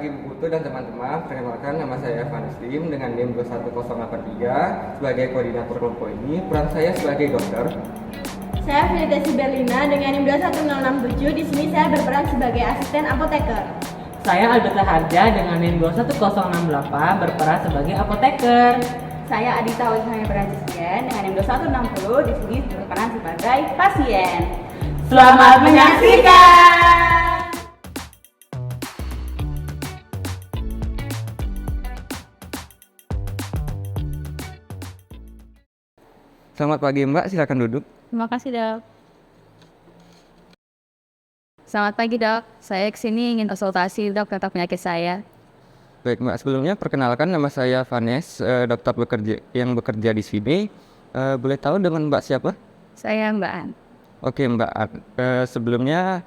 pagi Bu Putu dan teman-teman. Perkenalkan, nama saya Evan Muslim dengan NIM 21083 sebagai koordinator kelompok ini. Peran saya sebagai dokter. Saya Firdausi Berlina dengan NIM 21067. Di sini saya berperan sebagai asisten apoteker. Saya Albert Harja dengan NIM 21068 berperan sebagai apoteker. Saya Adita Wisaya Berajisien dengan NIM 2160 di sini berperan sebagai pasien. Selamat menyaksikan. Selamat pagi Mbak, silakan duduk. Terima kasih dok. Selamat pagi dok, saya kesini ingin konsultasi dok tentang penyakit saya. Baik Mbak, sebelumnya perkenalkan, nama saya Vanes, dokter yang bekerja di sini. Boleh tahu dengan Mbak siapa? Saya Mbak An. Oke Mbak An, sebelumnya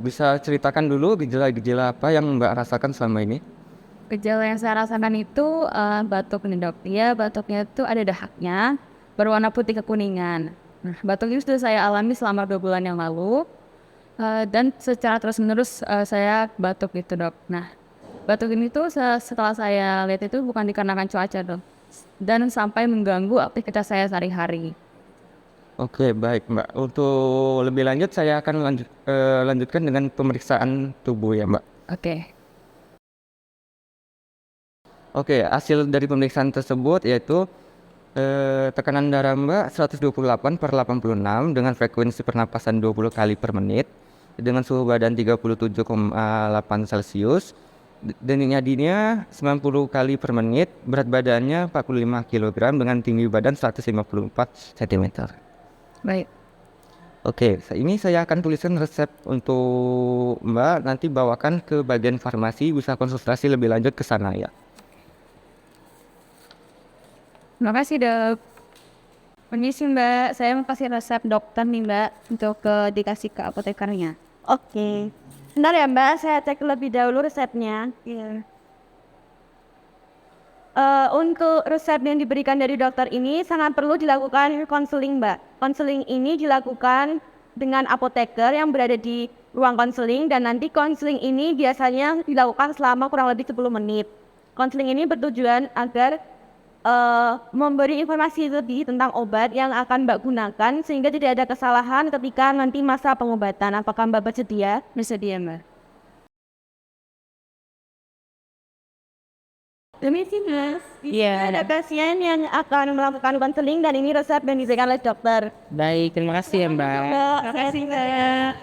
bisa ceritakan dulu gejala-gejala apa yang Mbak rasakan selama ini? Gejala yang saya rasakan itu batuk nih dok. Dia batuknya itu ada dahaknya, berwarna putih kekuningan. Nah, batuk itu sudah saya alami selama 2 bulan yang lalu. Dan secara terus-menerus saya batuk gitu dok. Nah, batuk ini tuh setelah saya lihat itu bukan dikarenakan cuaca dok. Dan sampai mengganggu aktivitas saya sehari-hari. Oke baik Mbak, untuk lebih lanjut saya akan lanjutkan dengan pemeriksaan tubuh ya Mbak. Oke. Oke, hasil dari pemeriksaan tersebut yaitu tekanan darah Mbak 128/86 dengan frekuensi pernapasan 20 kali per menit dengan suhu badan 37,8 Celcius, denyut nadinya 90 kali per menit, berat badannya 45 kg dengan tinggi badan 154 cm. Baik. Oke, ini saya akan tuliskan resep untuk Mbak, nanti bawakan ke bagian farmasi, bisa konsultasi lebih lanjut ke sana ya. Terima kasih dok. Permisi mbak, saya mau kasih resep dokter nih mbak untuk dikasih ke apotekernya. Oke. Bentar ya Mbak, saya cek lebih dahulu resepnya. Iya. Untuk resep yang diberikan dari dokter ini sangat perlu dilakukan konseling Mbak. Konseling ini dilakukan dengan apoteker yang berada di ruang konseling, dan nanti konseling ini biasanya dilakukan selama kurang lebih 10 menit. Konseling ini bertujuan agar memberi informasi lebih tentang obat yang akan Mbak gunakan sehingga tidak ada kesalahan ketika nanti masa pengobatan. Apakah Mbak bersedia? Bersedia mbak. Demikian Mas. Iya. Ada pasien yang akan melakukan konseling dan ini resep yang diberikan oleh dokter. Baik, terima kasih ya Mbak. Terima kasih Mbak.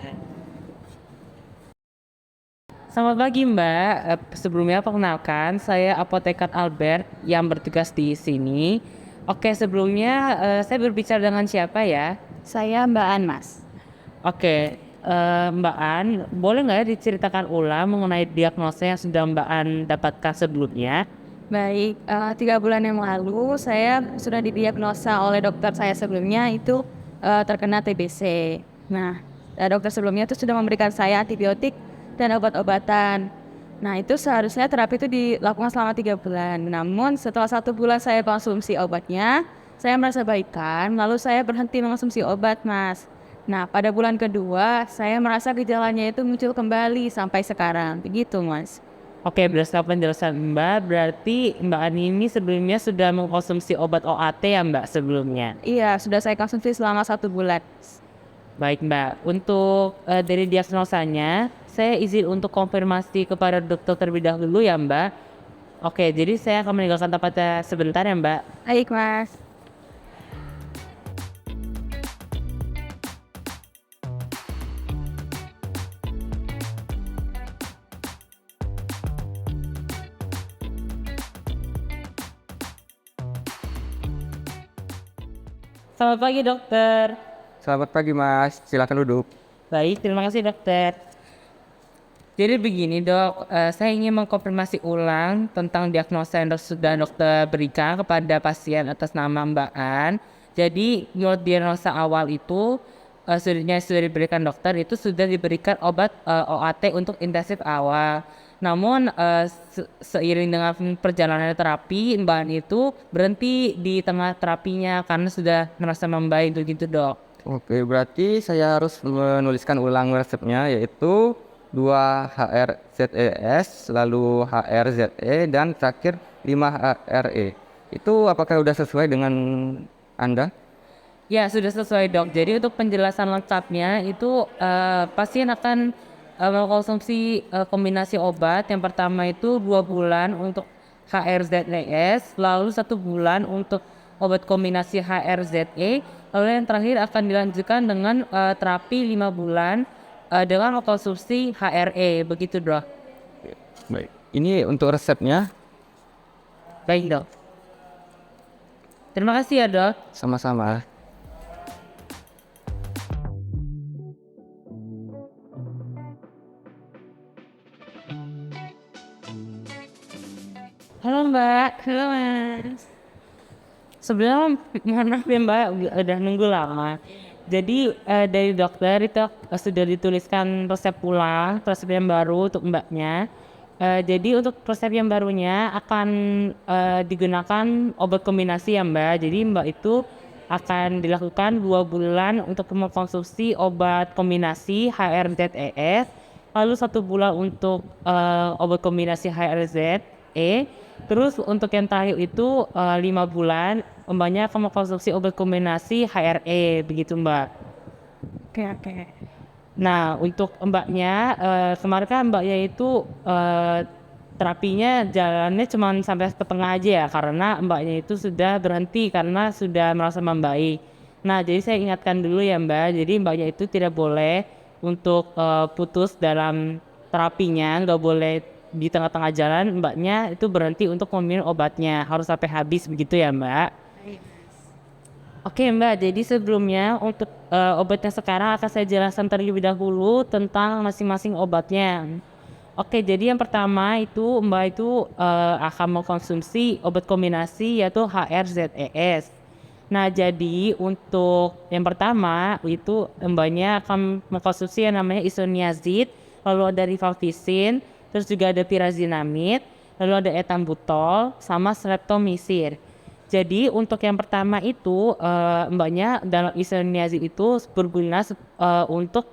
Selamat pagi Mbak. Sebelumnya perkenalkan, saya apoteker Albert yang bertugas di sini. Oke, sebelumnya saya berbicara dengan siapa ya? Saya Mbak An mas. Oke, Mbak An, boleh nggak ya diceritakan ulang mengenai diagnosa yang sudah Mbak An dapatkan sebelumnya? Baik, 3 bulan yang lalu saya sudah didiagnosa oleh dokter saya sebelumnya itu terkena TBC. Nah, dokter sebelumnya itu sudah memberikan saya antibiotik dan obat-obatan. Nah, itu seharusnya terapi itu dilakukan selama 3 bulan. Namun setelah 1 bulan saya konsumsi obatnya, saya merasa baikan, lalu saya berhenti mengonsumsi obat, Mas. Nah, pada bulan kedua, saya merasa gejalanya itu muncul kembali sampai sekarang. Begitu, Mas. Oke, berdasarkan penjelasan Mbak, berarti Mbak An ini sebelumnya sudah mengkonsumsi obat OAT ya Mbak sebelumnya? Iya, sudah saya konsumsi selama 1 bulan. Baik Mbak, untuk dari diagnosanya, saya izin untuk konfirmasi kepada dokter terlebih dahulu ya Mbak. Oke, jadi saya akan meninggalkan tempatnya sebentar ya Mbak. Baik, Mas. Selamat pagi dokter. Selamat pagi Mas, silakan duduk. Baik, terima kasih dokter. Jadi begini dok, saya ingin mengkonfirmasi ulang tentang diagnosa yang sudah dokter berikan kepada pasien atas nama Mbak An. Jadi menurut diagnosa awal itu sudah diberikan dokter itu sudah diberikan obat OAT untuk intensif awal. Namun seiring dengan perjalanan terapi, Mbak An itu berhenti di tengah terapinya karena sudah merasa membaik gitu dok. Oke, berarti saya harus menuliskan ulang resepnya, yaitu 2 HRZES, lalu HRZE, dan terakhir 5 HRE. Itu apakah sudah sesuai dengan Anda? Ya, sudah sesuai dok. Jadi untuk penjelasan lengkapnya itu pasien akan mengkonsumsi kombinasi obat. Yang pertama itu 2 bulan untuk HRZES, lalu 1 bulan untuk obat kombinasi HRZE, lalu yang terakhir akan dilanjutkan dengan terapi 5 bulan dengan mengkonsumsi HRE. Begitu dok. Baik. Ini untuk resepnya. Baik dok. Terima kasih ya dok. Sama-sama. Halo Mbak. Halo Mas. Sebelum mohon maaf ya Mbak, udah nunggu lama. Jadi dari dokter itu sudah dituliskan resep ulang, resep yang baru untuk Mbaknya. Jadi untuk resep yang barunya akan digunakan obat kombinasi ya Mbak. Jadi Mbak itu akan dilakukan 2 bulan untuk mengkonsumsi obat kombinasi HRZES, lalu 1 bulan untuk obat kombinasi HRZE. Terus untuk yang terakhir itu 5 bulan Mbaknya akan mengkonsumsi obat kombinasi HRE, begitu Mbak. Oke. Nah untuk Mbaknya kemarin kan Mbaknya itu terapinya jalannya cuma sampai setengah aja ya, karena Mbaknya itu sudah berhenti karena sudah merasa membaik. Nah jadi saya ingatkan dulu ya Mbak, jadi Mbaknya itu tidak boleh untuk putus dalam terapinya, nggak boleh di tengah-tengah jalan Mbaknya itu berhenti untuk meminum obatnya, harus sampai habis, begitu ya Mbak. Oke Mbak, jadi sebelumnya untuk obatnya sekarang akan saya jelaskan terlebih dahulu tentang masing-masing obatnya. Oke, jadi yang pertama itu Mbak itu akan mengkonsumsi obat kombinasi yaitu HRZES. Nah, jadi untuk yang pertama itu Mbaknya akan mengkonsumsi yang namanya isoniazid, lalu ada rifampicin, terus juga ada pyrazinamide, lalu ada ethambutol, sama streptomycin. Jadi untuk yang pertama itu Mbaknya dalam isoniazid itu berguna untuk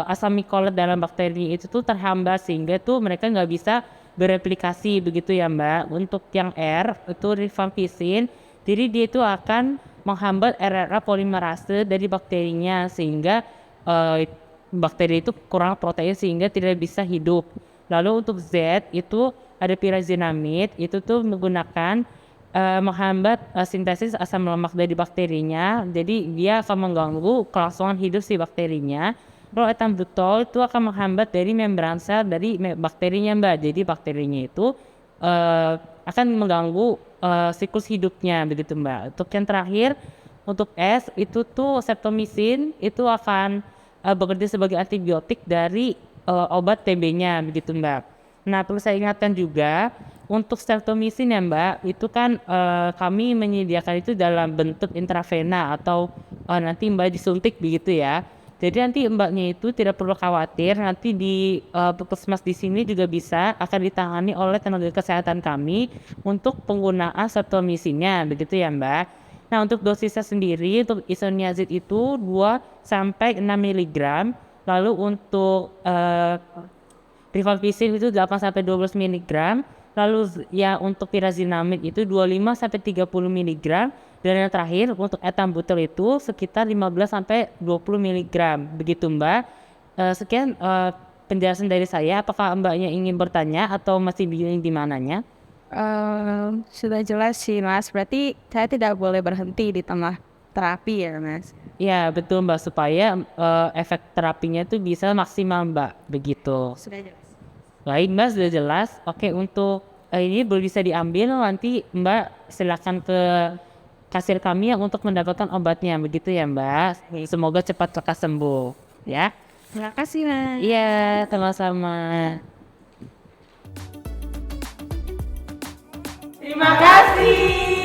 asam mikolet dalam bakteri itu tuh terhambat sehingga tuh mereka nggak bisa bereplikasi, begitu ya Mbak. Untuk yang R itu rifampicin, jadi dia itu akan menghambat RNA polimerase dari bakterinya sehingga bakteri itu kurang protein sehingga tidak bisa hidup. Lalu untuk Z itu ada pyrazinamide, itu tuh menggunakan menghambat sintesis asam lemak dari bakterinya, jadi dia akan mengganggu kelangsungan hidup si bakterinya. Kalau ethambutol itu akan menghambat dari membran sel dari bakterinya Mbak, jadi bakterinya itu akan mengganggu siklus hidupnya, begitu Mbak. Untuk yang terakhir untuk S itu tuh streptomycin, itu akan bekerja sebagai antibiotik dari obat TB-nya, begitu Mbak. Nah perlu saya ingatkan juga untuk streptomycin ya Mbak, itu kan kami menyediakan itu dalam bentuk intravena atau nanti Mbak disuntik, begitu ya. Jadi nanti Mbaknya itu tidak perlu khawatir, nanti di puskesmas di sini juga bisa akan ditangani oleh tenaga kesehatan kami untuk penggunaan streptomycinnya, begitu ya Mbak. Nah untuk dosisnya sendiri untuk isoniazid itu 2-6 mg, lalu untuk rifampicin itu 8-12 mg, lalu ya untuk pyrazinamide itu 25-30 mg, dan yang terakhir untuk ethambutol itu sekitar 15-20 mg, begitu Mbak. Sekian penjelasan dari saya. Apakah Mbaknya ingin bertanya atau masih bingung di mananya? Sudah jelas sih Mas, berarti saya tidak boleh berhenti di tengah terapi ya Mas? Ya betul Mbak, supaya efek terapinya itu bisa maksimal Mbak, begitu. Sudah jelas. Baik Mbak, sudah jelas. Oke, untuk ini belum bisa diambil, nanti Mbak silakan ke kasir kami yang untuk mendapatkan obatnya, begitu ya Mbak. Semoga cepat lekas sembuh ya. Terima kasih Mas. Iya, sama-sama. Terima kasih.